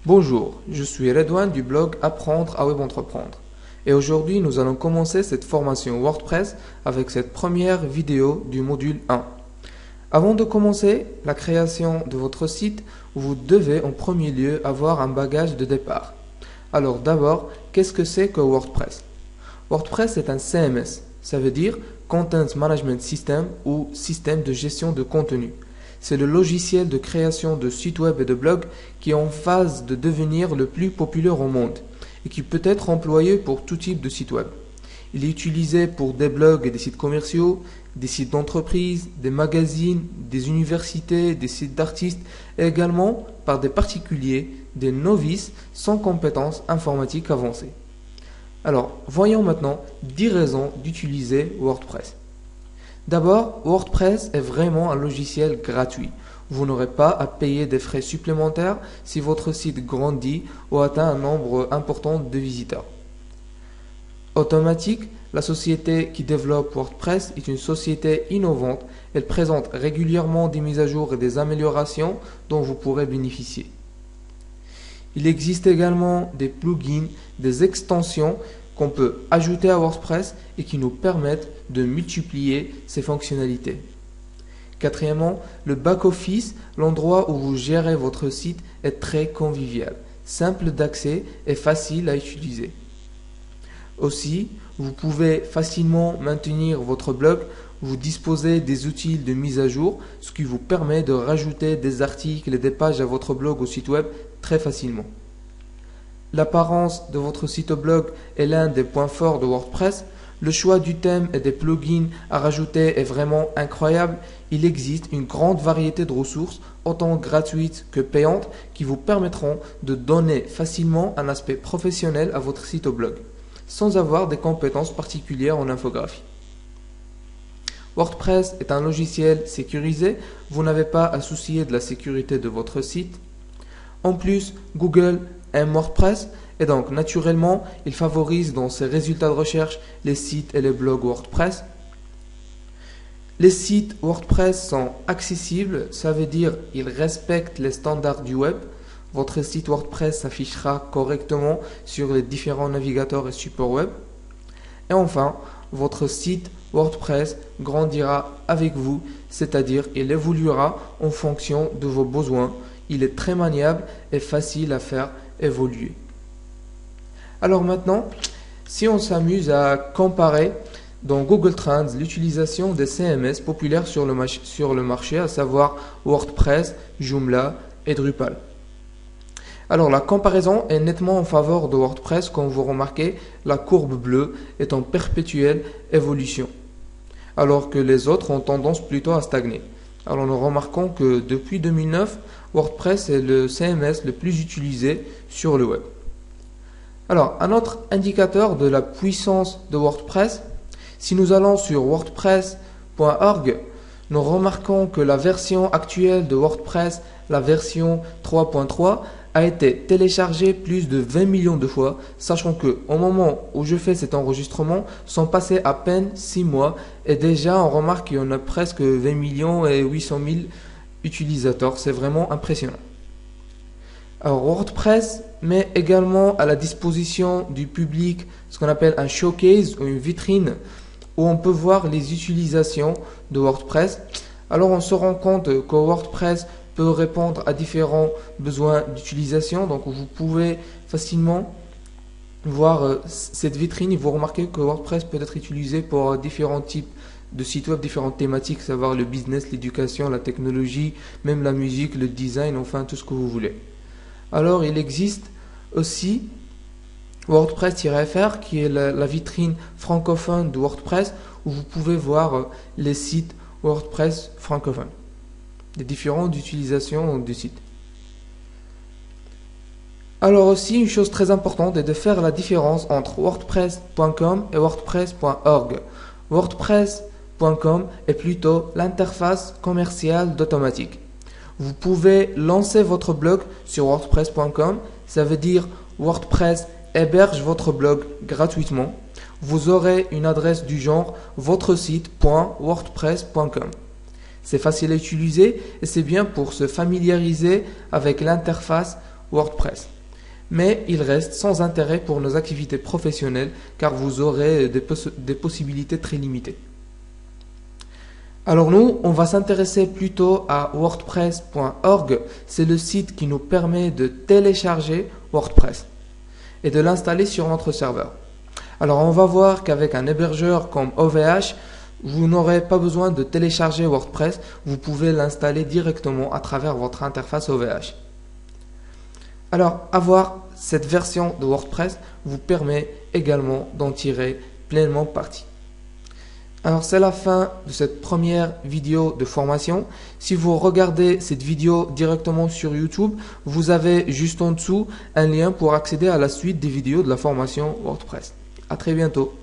Bonjour, je suis Redouane du blog Apprendre à Web Entreprendre. Et aujourd'hui, nous allons commencer cette formation WordPress avec cette première vidéo du module 1. Avant de commencer la création de votre site, vous devez en premier lieu avoir un bagage de départ. Alors d'abord, qu'est-ce que c'est que WordPress? WordPress est un CMS, ça veut dire Content Management System ou système de gestion de contenu. C'est le logiciel de création de sites web et de blogs qui est en phase de devenir le plus populaire au monde et qui peut être employé pour tout type de site web. Il est utilisé pour des blogs et des sites commerciaux, des sites d'entreprise, des magazines, des universités, des sites d'artistes et également par des particuliers, des novices sans compétences informatiques avancées. Alors, voyons maintenant 10 raisons d'utiliser WordPress. D'abord, WordPress est vraiment un logiciel gratuit. Vous n'aurez pas à payer des frais supplémentaires si votre site grandit ou atteint un nombre important de visiteurs. Automatique, la société qui développe WordPress est une société innovante. Elle présente régulièrement des mises à jour et des améliorations dont vous pourrez bénéficier. Il existe également des plugins, des extensions qu'on peut ajouter à WordPress et qui nous permettent de multiplier ses fonctionnalités. Quatrièmement, le back-office, l'endroit où vous gérez votre site, est très convivial, simple d'accès et facile à utiliser. Aussi, vous pouvez facilement maintenir votre blog, vous disposez des outils de mise à jour, ce qui vous permet de rajouter des articles et des pages à votre blog ou site web très facilement. L'apparence de votre site blog est l'un des points forts de WordPress. Le choix du thème et des plugins à rajouter est vraiment incroyable. Il existe une grande variété de ressources, autant gratuites que payantes, qui vous permettront de donner facilement un aspect professionnel à votre site blog, sans avoir des compétences particulières en infographie. WordPress est un logiciel sécurisé, vous n'avez pas à soucier de la sécurité de votre site. En plus, Google aime WordPress et donc naturellement, il favorise dans ses résultats de recherche les sites et les blogs WordPress. Les sites WordPress sont accessibles, ça veut dire qu'ils respectent les standards du web. Votre site WordPress s'affichera correctement sur les différents navigateurs et supports web. Et enfin, votre site WordPress grandira avec vous, c'est-à-dire il évoluera en fonction de vos besoins. Il est très maniable et facile à faire évoluer. Alors maintenant, si on s'amuse à comparer dans Google Trends l'utilisation des CMS populaires sur le marché, à savoir WordPress, Joomla et Drupal. Alors la comparaison est nettement en faveur de WordPress, comme vous remarquez, la courbe bleue est en perpétuelle évolution, alors que les autres ont tendance plutôt à stagner. Alors nous remarquons que depuis 2009, WordPress est le CMS le plus utilisé sur le web. Alors, un autre indicateur de la puissance de WordPress, si nous allons sur wordpress.org, nous remarquons que la version actuelle de WordPress, la version 3.3, a été téléchargée plus de 20 millions de fois, sachant que au moment où je fais cet enregistrement, sont passés à peine 6 mois et déjà on remarque qu'il y en a presque 20 millions et 800 000 utilisateurs. C'est vraiment impressionnant. Alors WordPress met également à la disposition du public ce qu'on appelle un showcase ou une vitrine où on peut voir les utilisations de WordPress. Alors on se rend compte que WordPress peut répondre à différents besoins d'utilisation. Donc vous pouvez facilement voir cette vitrine et vous remarquez que WordPress peut être utilisé pour différents types de sites web, différentes thématiques, à savoir le business, l'éducation, la technologie, même la musique, le design, enfin tout ce que vous voulez. Alors il existe aussi WordPress-FR qui est la vitrine francophone de WordPress où vous pouvez voir les sites WordPress francophones, les différentes utilisations du site. Alors aussi une chose très importante est de faire la différence entre wordpress.com et wordpress.org. WordPress.com est plutôt l'interface commerciale d'Automatique. Vous pouvez lancer votre blog sur wordpress.com, ça veut dire WordPress héberge votre blog gratuitement. Vous aurez une adresse du genre votresite.wordpress.com. C'est facile à utiliser et c'est bien pour se familiariser avec l'interface WordPress. mais il reste sans intérêt pour nos activités professionnelles car vous aurez des possibilités très limitées. Alors nous, on va s'intéresser plutôt à wordpress.org. C'est le site qui nous permet de télécharger WordPress et de l'installer sur notre serveur. Alors on va voir qu'avec un hébergeur comme OVH, vous n'aurez pas besoin de télécharger WordPress, vous pouvez l'installer directement à travers votre interface OVH. Alors avoir cette version de WordPress vous permet également d'en tirer pleinement parti. Alors c'est la fin de cette première vidéo de formation. Si vous regardez cette vidéo directement sur YouTube, vous avez juste en dessous un lien pour accéder à la suite des vidéos de la formation WordPress. À très bientôt.